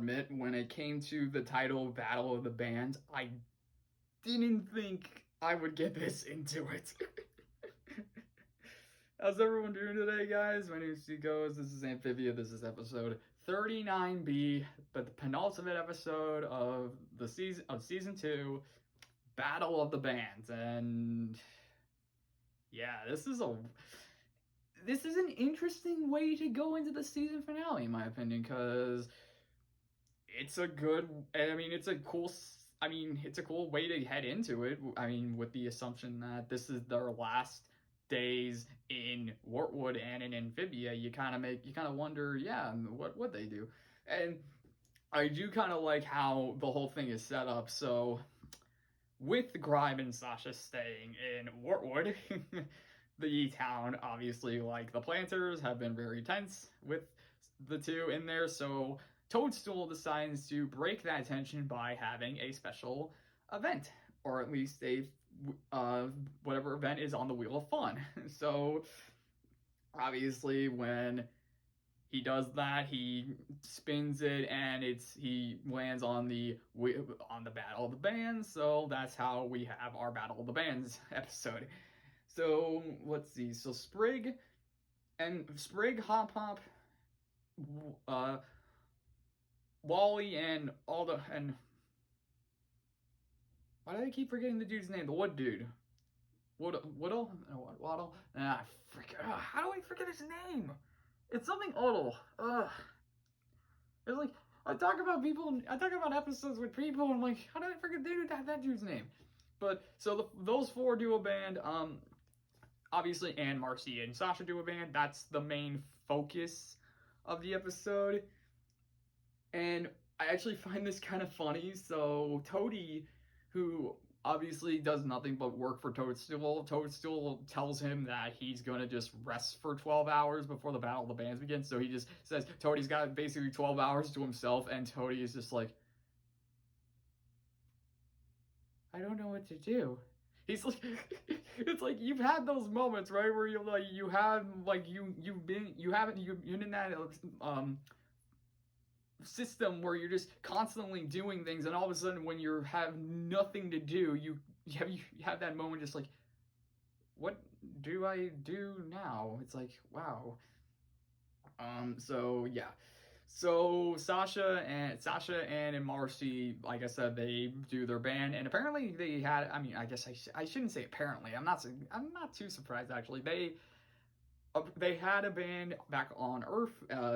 admit, when it came to the title Battle of the Bands, I didn't think I would get this into it. How's everyone doing today, guys? My name is Goes. This is Amphibia. This is episode 39B, but the penultimate episode of the season 2, Battle of the Bands. And yeah, this is an interesting way to go into the season finale, in my opinion, because it's a cool way to head into it. I mean, with the assumption that this is their last days in Wartwood and in Amphibia, you kind of wonder, yeah, what would they do? And I do kind of like how the whole thing is set up. So, with Grime and Sasha staying in Wartwood, the town, obviously, like the planters, have been very tense with the two in there. So Toadstool decides to break that tension by having a special event, or at least a whatever event is on the Wheel of Fun. So obviously, when he does that, he spins it, and he lands on the Battle of the Bands. So that's how we have our Battle of the Bands episode. So let's see. So Sprig, Hop Hop, Wally, and why do I keep forgetting the dude's name? The wood dude. Waddle? How do I forget his name? It's something Odell. It's like, I talk about episodes with people, and I'm like, how did I forget that dude's name? But, so those four do a band, obviously, and Marcy and Sasha do a band. That's the main focus of the episode. And I actually find this kind of funny. So Toadie, who obviously does nothing but work for Toadstool tells him that he's going to just rest for 12 hours before the Battle of the Bands begins. So he just says Toadie's got basically 12 hours to himself, and Toadie is just like, I don't know what to do. He's like, it's like, you've had those moments, right, where you're like, you're in that system where you're just constantly doing things, and all of a sudden, when you have nothing to do, you have that moment, just like, what do I do now? It's like, wow. So yeah. So Sasha and Marcy, like I said, they do their band, and apparently they had. I mean, I guess I shouldn't say apparently. I'm not too surprised, actually. They had a band back on Earth.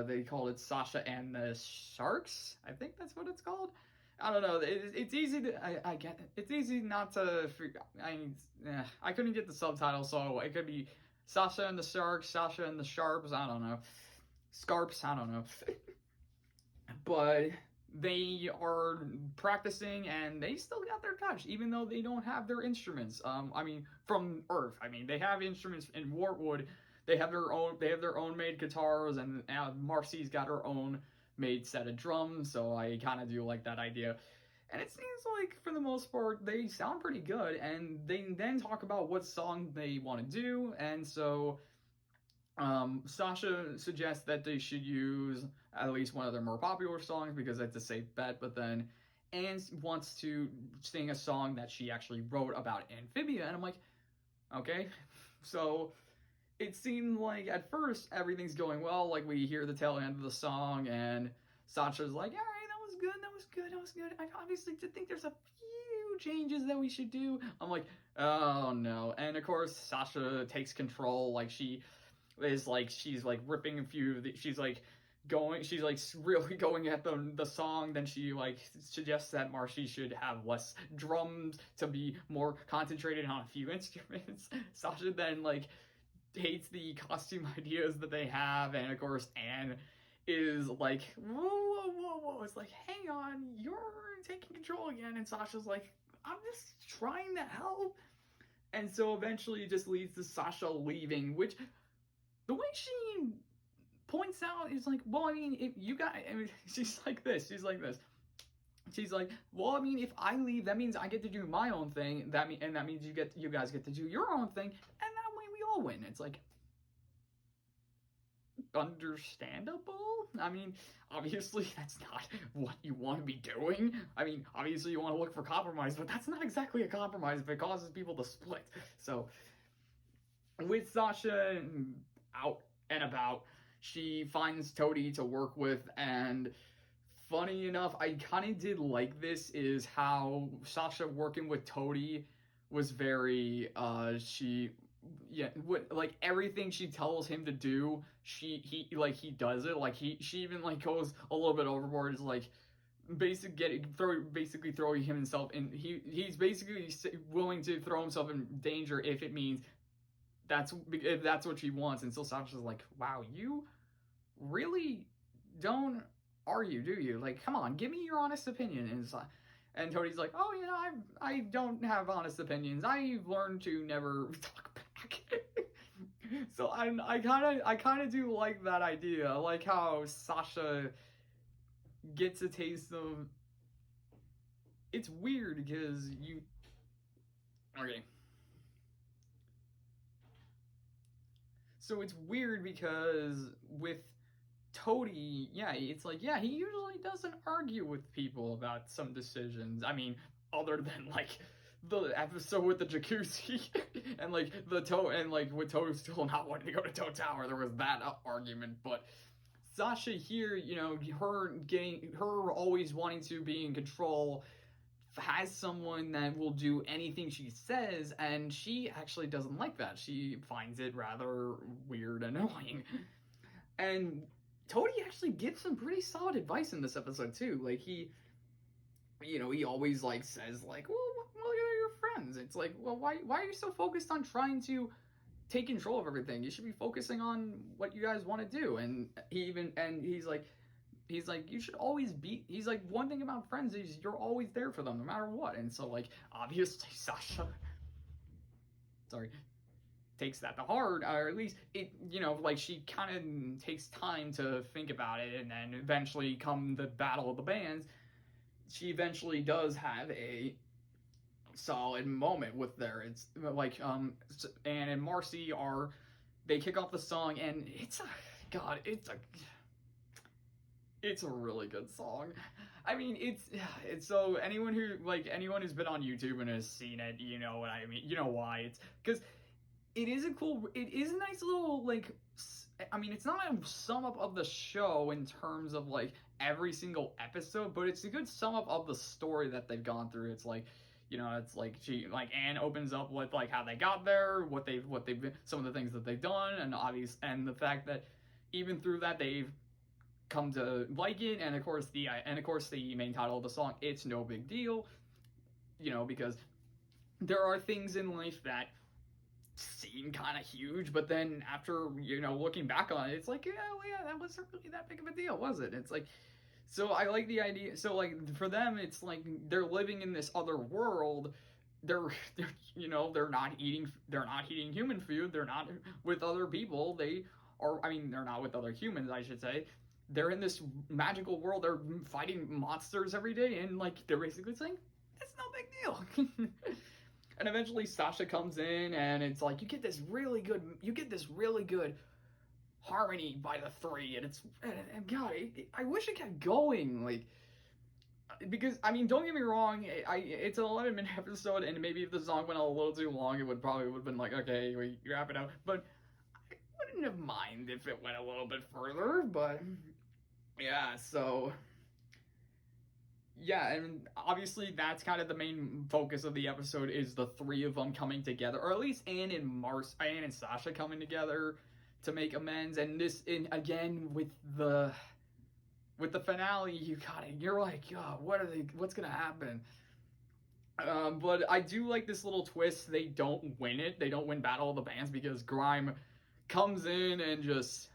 They called it Sasha and the Sharks. I think that's what it's called. I don't know. It's easy to. I get it. It's easy not to. I couldn't get the subtitle, so it could be Sasha and the Sharks, Sasha and the Sharps. I don't know. Scarps. I don't know. But they are practicing, and they still got their touch, even though they don't have their instruments. I mean, from Earth. I mean, they have instruments in Wartwood. They have their own made guitars, and Marcy's got her own made set of drums. So I kind of do like that idea. And it seems like, for the most part, they sound pretty good. And they then talk about what song they want to do. And so Sasha suggests that they should use at least one of their more popular songs, because that's a safe bet. But then Anne wants to sing a song that she actually wrote about Amphibia. And I'm like, okay. So it seemed like at first everything's going well. Like, we hear the tail end of the song, and Sasha's like, all right, that was good. I obviously think there's a few changes that we should do. I'm like, oh no. And of course, Sasha takes control. Like, she's ripping a few, she's really going at the song. Then she suggests that Marcy should have less drums to be more concentrated on a few instruments. Sasha then hates the costume ideas that they have, and of course Anne is like, whoa, it's like, hang on, you're taking control again. And Sasha's like, I'm just trying to help. And so eventually it just leads to Sasha leaving, which, the way she points out, is like, well, I mean, if you guys, I mean, she's like, well, I mean, if I leave, that means I get to do my own thing. That means you guys get to do your own thing, and that way we all win. It's like, understandable. I mean, obviously that's not what you want to be doing. I mean, obviously you want to look for compromise, but that's not exactly a compromise if it causes people to split. So with Sasha out and about, she finds Toady to work with, and funny enough, I kind of did like this, is how Sasha working with Toady was very, like everything she tells him to do, he does it. Like she even like goes a little bit overboard, is like basically throwing himself in, he's basically willing to throw himself in danger if it means if that's what she wants. And so Sasha's like, wow, you really don't argue, do you? Like, come on, give me your honest opinion. And Toadie's like, oh, you know, I don't have honest opinions. I've learned to never talk back. So I kind of do like that idea. I like how Sasha gets a taste of. It's weird because okay. So it's weird because with Toady, yeah, it's like, yeah, he usually doesn't argue with people about some decisions. I mean, other than like the episode with the jacuzzi and like and like with Toadstool not wanting to go to Toad Tower, there was that argument. But Sasha here, you know, her always wanting to be in control, has someone that will do anything she says, and she actually doesn't like that. She finds it rather weird and annoying. And Toady actually gives some pretty solid advice in this episode too. Like he always like says like, well, you're your friends. It's like, well, why are you so focused on trying to take control of everything? You should be focusing on what you guys want to do. And he's like, you should always be, he's like, one thing about friends is you're always there for them no matter what. And so like, obviously Sasha takes that to heart, or at least it, you know, like she kind of takes time to think about it, and then eventually come the battle of the bands, she eventually does have a solid moment with there. It's like Anne and Marcy they kick off the song, and it's a really good song. I mean, it's so anyone who's been on YouTube and has seen it, you know what I mean. You know why. It's because it is a nice little, like, I mean, it's not a sum up of the show in terms of like every single episode, but it's a good sum up of the story that they've gone through. It's like, you know, it's like Anne opens up with like how they got there, what they've been, some of the things that they've done, and the fact that even through that they've come to like it, and of course the main title of the song, It's No Big Deal, you know, because there are things in life that seem kind of huge, but then after, you know, looking back on it, it's like, yeah, that wasn't really that big of a deal, was it? It's like, so I like the idea. So like for them, it's like they're living in this other world. They're you know, they're not eating human food. They're not with other people. They're not with other humans, I should say. They're in this magical world. They're fighting monsters every day, and like they're basically saying it's no big deal. And eventually Sasha comes in, and it's like you get this really good harmony by the three, and God, I wish it kept going, like, because I mean, don't get me wrong, it's an 11-minute episode, and maybe if the song went a little too long, it would have been like, okay, we wrap it up. But I wouldn't have minded if it went a little bit further. But yeah, so. Yeah, and obviously that's kind of the main focus of the episode, is the three of them coming together, or at least Anne and Sasha coming together to make amends. And again with the finale, you're like, oh, what's gonna happen? But I do like this little twist. They don't win Battle of the Bands, because Grime comes in and just,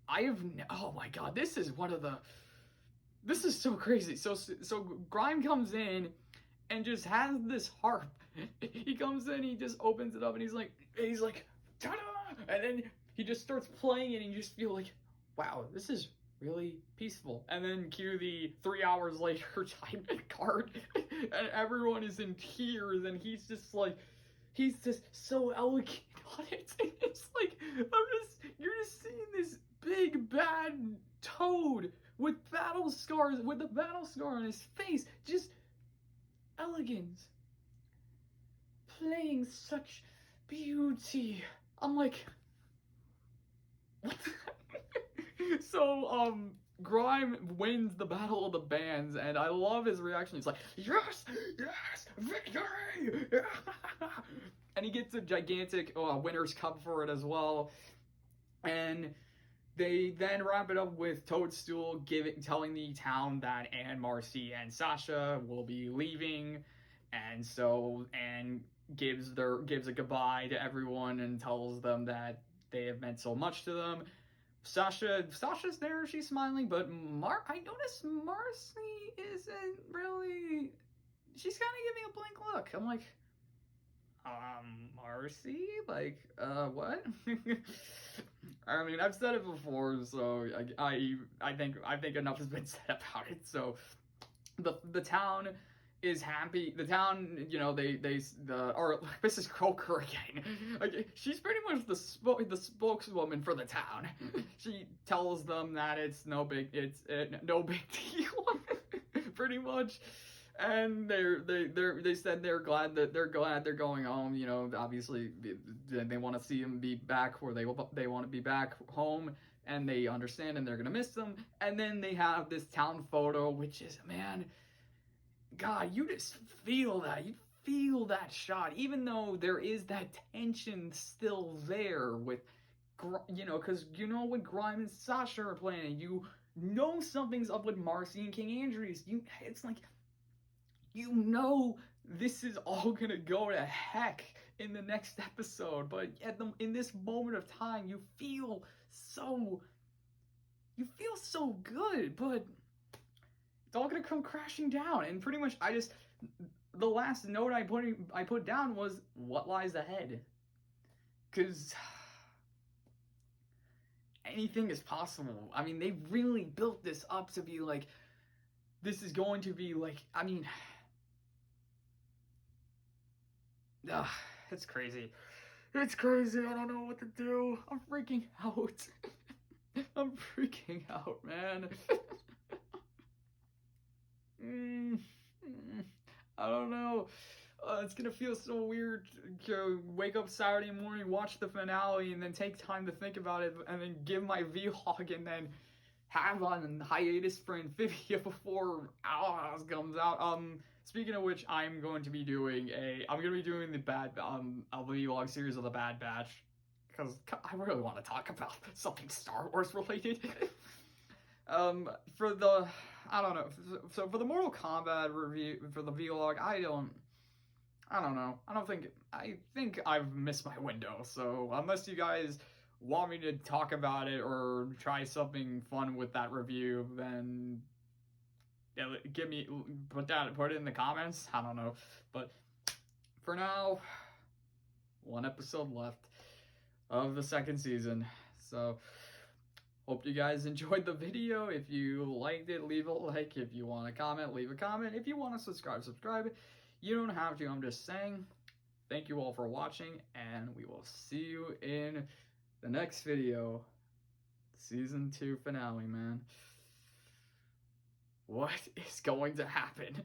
oh my god, this is so crazy. So Grime comes in and just has this harp. He comes in, he just opens it up, and he's like, ta-da! And then he just starts playing, and you just feel like, wow, this is really peaceful. And then cue the 3 hours later time card, and everyone is in tears, and he's just like, he's just so elegant on it. It's like, you're just seeing this big bad toad with battle scars, with a battle scar on his face, just elegance, playing such beauty. I'm like, what? So, Grime wins the Battle of the Bands, and I love his reaction. He's like, yes, yes, victory! And he gets a gigantic winner's cup for it as well. And they then wrap it up with Toadstool telling the town that Marcy and Sasha will be leaving, and gives a goodbye to everyone and tells them that they have meant so much to them. Sasha's there, she's smiling, but I noticed Marcy isn't really. She's kind of giving a blank look. I'm like, Marcy? Like, what? I mean, I've said it before, so I think enough has been said about it. So, the town is happy. The town, you know, or Mrs. Croker again. Like, she's pretty much the spokeswoman for the town. She tells them that it's no big deal, pretty much. And they said they're glad they're going home. You know, obviously they want to see him be back, or they want to be back home, and they understand, and they're gonna miss them. And then they have this town photo, which is, man, God, you just feel that. You feel that shot, even though there is that tension still there with, you know, because you know when Grime and Sasha are playing, you know something's up with Marcy and King Andrews. It's like, you know this is all gonna go to heck in the next episode, but in this moment of time, you feel so good, but it's all gonna come crashing down. And pretty much, the last note I put down was, what lies ahead? Because anything is possible. I mean, they really built this up to be like, this is going to be like, I mean, it's crazy. It's crazy. I don't know what to do. I'm freaking out. I'm freaking out, man. I don't know. It's gonna feel so weird to wake up Saturday morning, watch the finale, and then take time to think about it, and then give my vlog, and then have on hiatus for Amphibia before Ours comes out. Speaking of which, I'm going to be doing the vlog series of the Bad Batch, because I really want to talk about something Star Wars related. I don't know. So for the Mortal Kombat review, for the vlog, I don't know. I think I've missed my window. So unless you guys want me to talk about it or try something fun with that review, then put it in the comments. I don't know. But for now, one episode left of the second season. So hope you guys enjoyed the video. If you liked it, leave a like. If you want to comment, leave a comment. If you want to subscribe. You don't have to, I'm just saying. Thank you all for watching, and we will see you in the next video. Season 2 finale, man. What is going to happen?